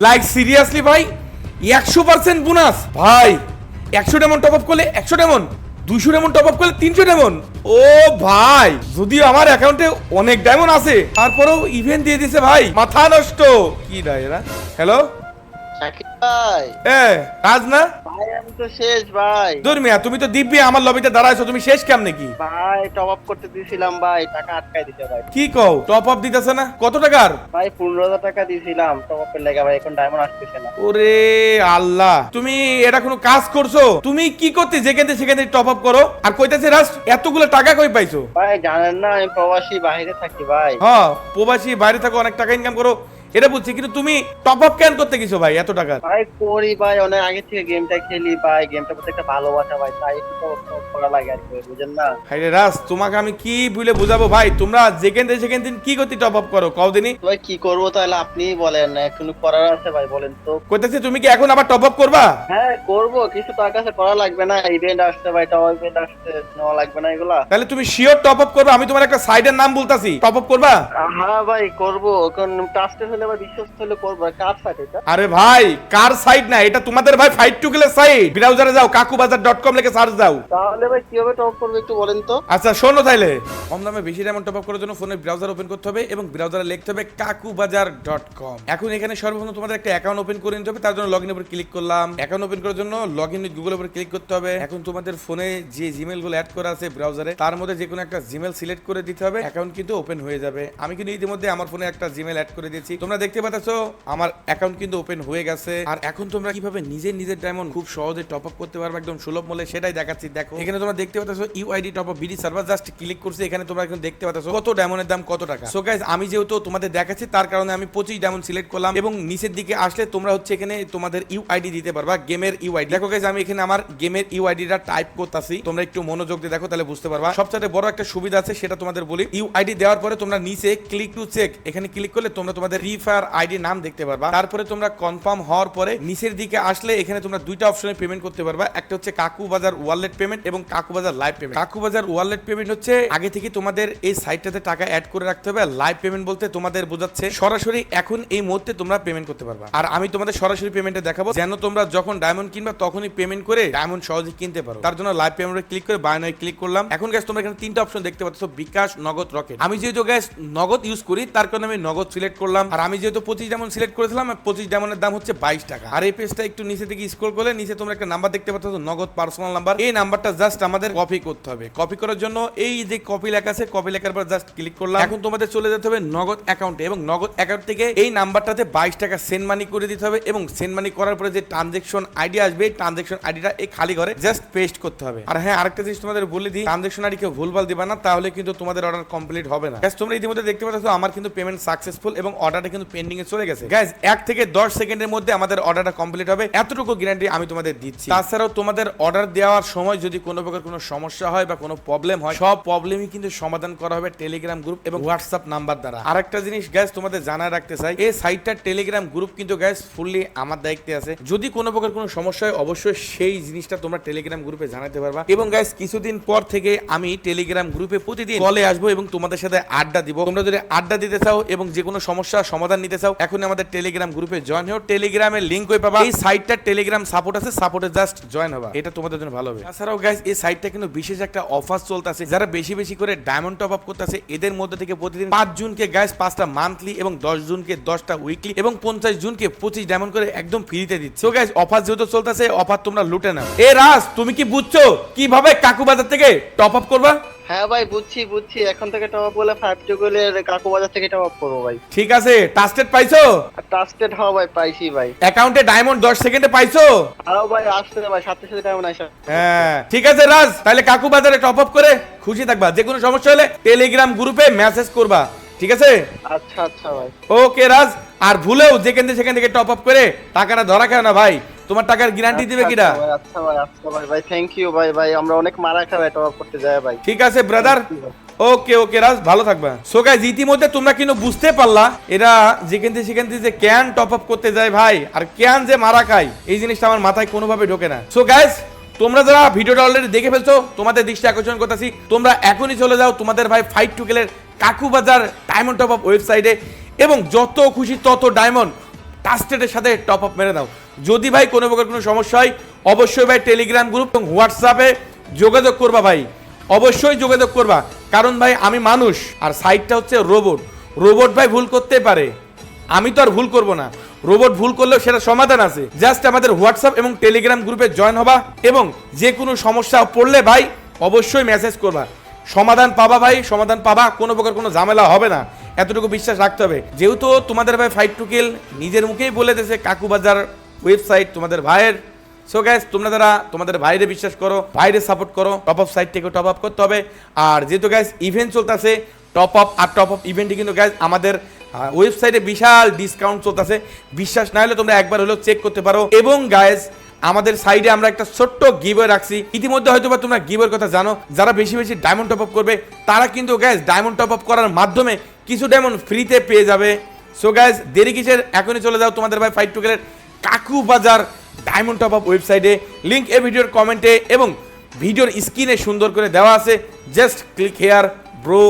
Like seriously ভাই 100% bonus ভাই 100 diamond top up করলে 100 ডায়মন্ড 200 ডায়মন্ড টপ আপ করলে 300 ডায়মন্ড ও ভাই যদিও আমার অ্যাকাউন্টে অনেক ডায়মন্ড আছে তারপরেও ইভেন্ট দিয়ে দিয়েছে ভাই মাথা নষ্ট কি ডায়রা হ্যালো শাকিব ভাই রাজ না ভাই আমি তো শেষ ভাই দূর মিয়া তুমি তো দিব্যি আমার লবিতে দাঁড়াইছো তুমি শেষ কেমনে কি ভাই টপ আপ করতে দিয়েছিলাম ভাই টাকা আটকাই দিতে ভাই কি কও টপ আপ দিতেছে না কত টাকার ভাই 15,000 টাকা দিয়েছিলাম টপ আপের লেগে ভাই এখন ডায়মন্ড আসতেছে না ওরে আল্লাহ তুমি এটা কোনো কাজ করছো তুমি কি করতে যেখানে সেখানে টপ আপ করো আর কইতাছে রাজ এতগুলো টাকা কই পাইছো ভাই জানেন না আমি প্রবাসী বাইরে থাকি ভাই হ্যাঁ প্রবাসী বাইরে থাকো অনেক টাকা ইনকাম করো এটা বুঝছি কিন্তু তুমি টপ আপ কেন করতে গেছো ভাই এত টাকা ভাই করি ভাই অনেক আগে থেকে গেমটা খেলি ভাই গেমটার প্রতি একটা ভালোবাসা ভাই তাই একটু টপ করা লাগে আর কি বুঝেন না হাইরে রাজ তোমাকে আমি কি বলে বুঝাবো ভাই তোমরা যেখানে সেখানে দিন কি করতে টপ আপ করো কও দিনই ভাই কি করবো তাহলে আপনিই বলেন এখন করার আছে ভাই বলেন তো কইতাছে তুমি কি এখন আবার টপ আপ করবা হ্যাঁ করবো কিছু টাকা কাছে করা লাগবে না ইভেন্ট আসছে ভাই টপ ইভেন্ট আসছে নেওয়া লাগবে না এগুলা তাহলে তুমি শিওর টপ আপ করবা আমি তোমার একটা সাইডের নাম বলতাছি টপ আপ করবা হ্যাঁ ভাই করবো কারণ ট্রাস্টেড হলে বা বিশ্বস্ত হলে করবো কার সাথে এটা আরে ভাই কার সাইট না এটা তোমাদের ভাই ফাইট টু গেলে সাইট ব্রাউজারে যাও kakubazaar.com লিখে সার্চ দাও তাহলে ভাই কিভাবে টপ করবো একটু বলেন তো আচ্ছা শোনো তাইলে কম দামে বেশি ডায়মন্ড টপ আপ করার জন্য ফোনের ব্রাউজার ওপেন করতে হবে এবং ব্রাউজারে লিখতে হবে kakubazaar.com এখন এখানে সর্বপ্রথম তোমাদের একটা অ্যাকাউন্ট ওপেন করে নিতে হবে তার জন্য লগইন উপর ক্লিক করলাম অ্যাকাউন্ট ওপেন করার জন্য লগইন উইথ গুগল উপর ক্লিক করতে হবে এখন তোমাদের ফোনে যে জিমেইল গুলো অ্যাড করা আছে ব্রাউজারে তার মধ্যে যে কোনো একটা জিমেইল সিলেক্ট করে দিতে হবে অ্যাকাউন্ট কিন্তু ওপেন হয়ে যাবে আমি কিন্তু ইতিমধ্যে আমার ফোনে একটা জিমেইল অ্যাড করে দিয়েছি তোমরা দেখতে পাচ্ছো আমার অ্যাকাউন্ট কিন্তু ওপেন হয়ে গেছে আর এখন তোমরা কিভাবে নিজের ডায়মন্ড খুব সহজে টপ আপ করতে পারবে একদম সুলভ মূল্যে সেটাই দেখাচ্ছি দেখো এখানে তোমরা দেখতে পাচ্ছো UID top up BD server just click করছি এখানে তোমরা এখন দেখতে পাচ্ছো কত ডায়মন্ডের দাম কত টাকা সো গাইস আমি যেহেতু তোমাদের দেখাচ্ছি তার কারণে আমি 25 ডায়মন্ড সিলেক্ট করলাম এবং নিচের দিকে আসলে তোমরা হচ্ছে এখানে তোমাদের ইউআইডি দিতে পারবা গেমের ইউআইডি দেখো গাইস আমি এখানে আমার গেমের ইউআইডিটা টাইপ করতেছি তোমরা একটু মনোযোগ দিয়ে দেখো তাহলে বুঝতে পারবা সবচেয়ে বড় একটা সুবিধা আছে সেটা তোমাদের বলি ইউআইডি দেওয়ার পরে তোমরা নিচে ক্লিক টু চেক এখানে ক্লিক করলে তোমরা তোমাদের ফ্রি ফায়ার আইডি নাম দেখতে পারবা তারপরে তোমরা কনফার্ম হওয়ার পরে নিচের দিকে আসলে এখানে তোমরা দুইটা অপশনে পেমেন্ট করতে পারবা একটা হচ্ছে কাকুবাজার ওয়ালেট পেমেন্ট এবং কাকুবাজার লাইভ পেমেন্ট কাকুবাজার ওয়ালেট পেমেন্ট হচ্ছে আগে থেকে তোমাদের এই সাইটটাতে টাকা অ্যাড করে রাখতে হবে আর লাইভ পেমেন্ট বলতে তোমাদের বোঝাচ্ছে সরাসরি এখন এই মুহূর্তে তোমরা পেমেন্ট করতে পারবা আর আমি তোমাদের সরাসরি পেমেন্টে দেখাবো যেন তোমরা যখন ডায়মন্ড কিনবা তখনই পেমেন্ট করে ডায়মন্ড সহজে কিনতে পারো তার জন্য লাইভ পেমেন্টে ক্লিক করে বাই নাও ক্লিক করলাম এখন গাইস তোমরা এখানে তিনটা অপশন দেখতে পাচ্ছ বিকাশ নগদ রকেট আমি যেহেতু গাইস নগদ ইউজ করি তার কারণে আমি নগদ সিলেক্ট করলাম আর আমি যেহেতু 25 ডায়মন্ড সিলেক্ট করেছিলাম 25 ডায়মন্ডের দাম হচ্ছে 22 টাকা আর এই পেজটা একটু নিচে থেকে স্ক্রল করলে নিচে তোমরা একটা নাম্বার দেখতে পাচ্ছ নগদ পার্সোনাল নাম্বার এই নাম্বারটা জাস্ট আমাদের কপি করতে হবে কপি করার জন্য এই যে কপি লেখা আছে কপি লেখার পর জাস্ট ক্লিক করলাম এখন তোমাদের চলে যেতে হবে নগদ অ্যাকাউন্টে এবং নগদ অ্যাকাউন্ট থেকে এই নাম্বারটাতে 22 টাকা সেন্ড মানি করে দিতে হবে এবং সেন্ড মানি করার পরে যে ট্রানজাকশন আইডি আসবে এই ট্রানজাকশন আইডিটা এই খালি ঘরে জাস্ট পেস্ট করতে হবে আর হ্যাঁ আরেকটা জিনিস তোমাদের বলে দিই ট্রানজাকশন আইডি কেউ ভুলভাল দিবা না তাহলে কিন্তু তোমাদের অর্ডার কমপ্লিট হবে না গাইস তোমরা ইতিমধ্যে দেখতে পাচ্ছ আমার কিন্তু পেমেন্ট সাকসেসফুল এবং অর্ডারটা কিন্তু পেন্ডিং এ চলে গেছে গাইস 1 থেকে 10 সেকেন্ডের মধ্যে আমাদের অর্ডারটা কমপ্লিট হবে এতটুকু গ্যারান্টি আমি তোমাদের দিচ্ছি তাছাড়াও তোমাদের অর্ডার দেওয়ার সময় যদি কোনো প্রকার কোনো সমস্যা হয় বা কোনো প্রবলেম হয় সব প্রবলেমই কিন্তু সমাধান করা হবে টেলিগ্রাম গ্রুপ এবং হোয়াটসঅ্যাপ নাম্বার দ্বারা আরেকটা জিনিস গাইস তোমাদের জানায় রাখতে চাই এই সাইটটার টেলিগ্রাম গ্রুপ কিন্তু গাইস ফুললি আমার দায়িত্বে আছে যদি কোনো প্রকার কোনো সমস্যা হয় অবশ্যই সেই জিনিসটা তোমরা টেলিগ্রাম গ্রুপে জানাতে পারবা এবং গাইস কিছুদিন পর থেকে আমি টেলিগ্রাম গ্রুপে প্রতিদিন কলে আসবো এবং তোমাদের সাথে আড্ডা দিব তোমরা যদি আড্ডা দিতে চাও এবং যে কোনো সমস্যা সমাধান নিতে চাও এখন আমাদের টেলিগ্রাম গ্রুপে জয়েন হও টেলিগ্রামের লিংক কই পাবা এই সাইটটার টেলিগ্রাম সাপোর্ট আছে সাপোর্টে জাস্ট জয়েন হবা এটা তোমাদের জন্য ভালো হবে তাছাড়াও গাইস এই সাইটটা কিন্তু বিশেষ একটা অফার চলতেছে যারা বেশি বেশি করে ডায়মন্ড টপ আপ করতেছে এদের মধ্যে থেকে প্রতিদিন 5 জুনকে গাইস 5টা মান্থলি এবং 10 জুনকে 10টা উইকলি এবং 50 জুনকে 25 ডায়মন্ড করে একদম ফ্রিতে দিচ্ছে সো গাইস অফার যেহেতু চলতেছে অফার তোমরা লুটে নাও এ রাজ তুমি কি বুঝছো কিভাবে কাকুবাজার থেকে টপ আপ করবা হ্যাঁ ভাই বুঝছি এখন থেকে টপ আপ বলে 5 টু গেলে কাকুবাজার থেকে টপ আপ করবো ভাই ঠিক আছে ট্রাস্টেড পাইছো ট্রাস্টেড হওয়া ভাই পাইছি ভাই অ্যাকাউন্টে ডায়মন্ড 10 সেকেন্ডে পাইছো আরো ভাই আসছে ভাই সাথে সাথে ডায়মন্ড আসে হ্যাঁ ঠিক আছে রাজ তাহলে কাকুবাজারে টপ আপ করে খুশি থাকবা যে কোনো সমস্যা হলে টেলিগ্রাম গ্রুপে মেসেজ করবা ঠিক আছে আচ্ছা ভাই ওকে রাজ আর ভুলেও যেখান থেকে টপ আপ করে টাকাটা ধরা খায় না ভাই তোমার টাকার গ্যারান্টি দিবে কিরা আচ্ছা ভাই থ্যাংক ইউ ভাই আমরা অনেক মারা খাই টপ আপ করতে যাই ভাই ঠিক আছে ব্রাদার ওকে রাজ ভালো থাকবা সো গাইস ইতিমধ্যে তোমরা কিন্তু বুঝতে পারলা এরা সেখান থেকে যে ক্যান টপ আপ করতে যায় ভাই আর ক্যান যে মারা খায় এই জিনিসটা আমার মাথায় কোনোভাবে ঢোকে না সো গাইস তোমরা যারা ভিডিওটা অলরেডি দেখে ফেলছো তোমাদের দৃষ্টি আকর্ষণ করতেছি তোমরা এখনই চলে যাও তোমাদের ভাই ফাইট টু গেলের কাকুবাজার ডায়মন্ড টপ আপ ওয়েবসাইটে এবং যত খুশি তত ডায়মন্ড ট্রাস্টেডের সাথে টপ আপ মেরে দাও। যদি ভাই কোনো প্রকার কোনো সমস্যা হয় অবশ্যই ভাই টেলিগ্রাম গ্রুপ এবং হোয়াটসঅ্যাপে যোগাযোগ করবা ভাই, অবশ্যই যোগাযোগ করবা। কারণ ভাই আমি মানুষ আর সাইটটা হচ্ছে রোবট। রোবট ভাই ভুল করতে পারে, আমি তো আর ভুল করব না। রোবট ভুল করলেও সেটা সমাধান আছে। জাস্ট আমাদের হোয়াটসঅ্যাপ এবং টেলিগ্রাম গ্রুপে জয়েন হবা এবং যে কোনো সমস্যা পড়লে ভাই অবশ্যই মেসেজ করবা, সমাধান পাবা ভাই, সমাধান পাবা, কোনো প্রকার কোনো ঝামেলা হবে না, এতটুকু বিশ্বাস রাখতে হবে। যেহেতু তোমাদের ভাই ফাইট টু কিল নিজের মুখেই বলে দিয়েছে কাকুবাজার ওয়েবসাইট তোমাদের ভাইয়ের। সো গাইস তোমরা যারা তোমাদের ভাইরে বিশ্বাস করো, ভাইরে সাপোর্ট করো, টপ আপ সাইট থেকে টপ আপ করতে হবে। আর যেহেতু গাইস ইভেন্ট চলতেছে, টপ আপ আর টপ আপ ইভেন্টে কিন্তু গাইস আমাদের ওয়েবসাইটে বিশাল ডিসকাউন্ট চলতেছে। বিশ্বাস না হলে তোমরা একবার হলেও চেক করতে পারো। এবং গাইস আমাদের সাইডে আমরা একটা ছোট্ট গিভওয়ে রাখছি, ইতিমধ্যে হয়তো বা তোমরা গিভওয়ের কথা জানো। যারা বেশি বেশি ডায়মন্ড টপ আপ করবে তারা কিন্তু গাইস ডায়মন্ড টপ আপ করার মাধ্যমে কিছু ডায়মন্ড ফ্রিতে পেয়ে যাবে। সো গাইস দেরি কিসের, এখনই চলে যাও তোমাদের ভাই ফাইট টু কিলের কাকুবাজার ডায়মন্ড টপ আপ ওয়েবসাইটে। লিংক এই ভিডিওর কমেন্টে এবং ভিডিওর স্ক্রিনে সুন্দর করে দেওয়া আছে। Just click here bro.